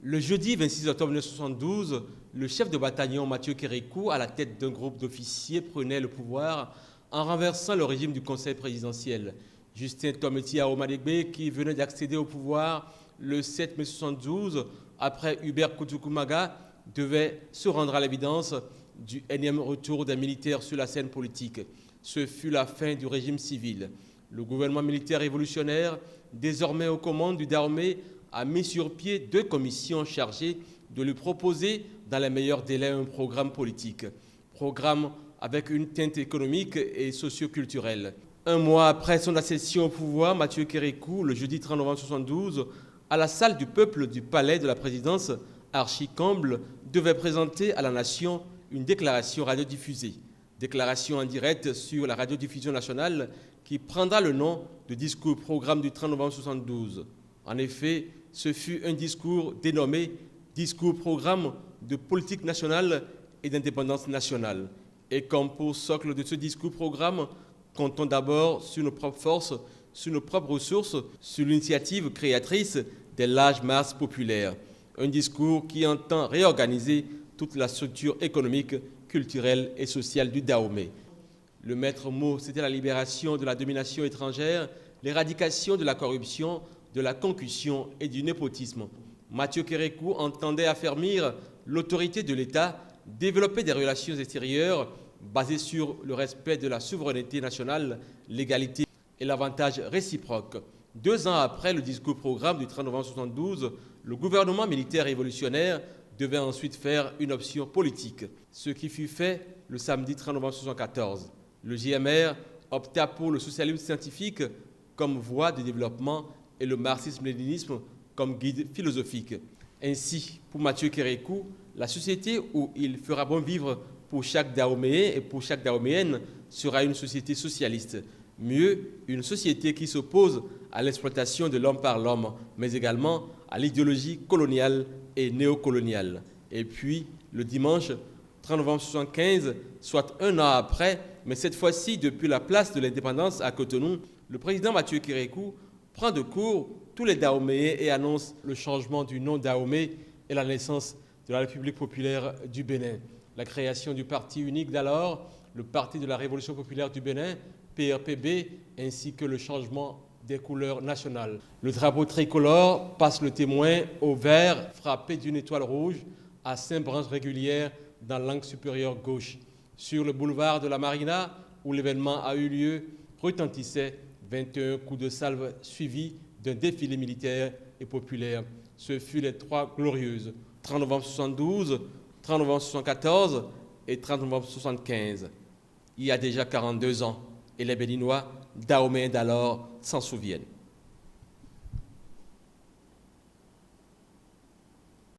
Le jeudi 26 octobre 1972, le chef de bataillon Mathieu Kérékou, à la tête d'un groupe d'officiers, prenait le pouvoir en renversant le régime du Conseil présidentiel. Justin Tometi Aomadegbe, qui venait d'accéder au pouvoir le 7 mai 1972, après Hubert Koutoukoumaga, devait se rendre à l'évidence du énième retour des militaires sur la scène politique. Ce fut la fin du régime civil. Le gouvernement militaire révolutionnaire, désormais aux commandes du Dahomey, a mis sur pied 2 commissions chargées de lui proposer dans les meilleurs délais un programme politique. Programme avec une teinte économique et socio-culturelle. Un mois après son accession au pouvoir, Mathieu Kérékou, le jeudi 30 novembre 1972, à la salle du peuple du palais de la présidence, archi-comble, devait présenter à la nation une déclaration radiodiffusée. Déclaration en direct sur la radiodiffusion nationale qui prendra le nom de discours programme du 30 novembre 1972. En effet, ce fut un discours dénommé « Discours programme de politique nationale et d'indépendance nationale ». Et comme pour socle de ce discours programme, comptons d'abord sur nos propres forces, sur nos propres ressources, sur l'initiative créatrice des larges masses populaires. Un discours qui entend réorganiser toute la structure économique, culturelle et sociale du Dahomey. Le maître mot, c'était la libération de la domination étrangère, l'éradication de la corruption, de la concussion et du népotisme. Mathieu Kérékou entendait affermir l'autorité de l'État, développer des relations extérieures basées sur le respect de la souveraineté nationale, l'égalité et l'avantage réciproque. 2 ans après le discours programme du 30 novembre 1972, le gouvernement militaire révolutionnaire devait ensuite faire une option politique, ce qui fut fait le samedi 30 novembre 1974. Le JMR opta pour le socialisme scientifique comme voie de développement et le marxisme-léninisme comme guide philosophique. Ainsi, pour Mathieu Kérékou, la société où il fera bon vivre pour chaque Dahoméen et pour chaque Dahoméenne sera une société socialiste. Mieux, une société qui s'oppose à l'exploitation de l'homme par l'homme, mais également à l'idéologie coloniale et néocoloniale. Et puis, le dimanche 30 novembre 1975, soit 1 an après, mais cette fois-ci depuis la place de l'indépendance à Cotonou, le président Mathieu Kérékou prend de court tous les Dahoméens et annonce le changement du nom Dahomey et la naissance de la République populaire du Bénin. La création du parti unique d'alors, le Parti de la Révolution populaire du Bénin, PRPB, ainsi que le changement des couleurs nationales. Le drapeau tricolore passe le témoin au vert frappé d'une étoile rouge à 5 branches régulières dans l'angle supérieur gauche. Sur le boulevard de la Marina, où l'événement a eu lieu, retentissaient 21 coups de salve suivis d'un défilé militaire et populaire. Ce fut les 3 glorieuses, 30 novembre 1972, 30 novembre 1974 et 30 novembre 1975. Il y a déjà 42 ans, et les Béninois, Dahoméens d'alors, s'en souviennent.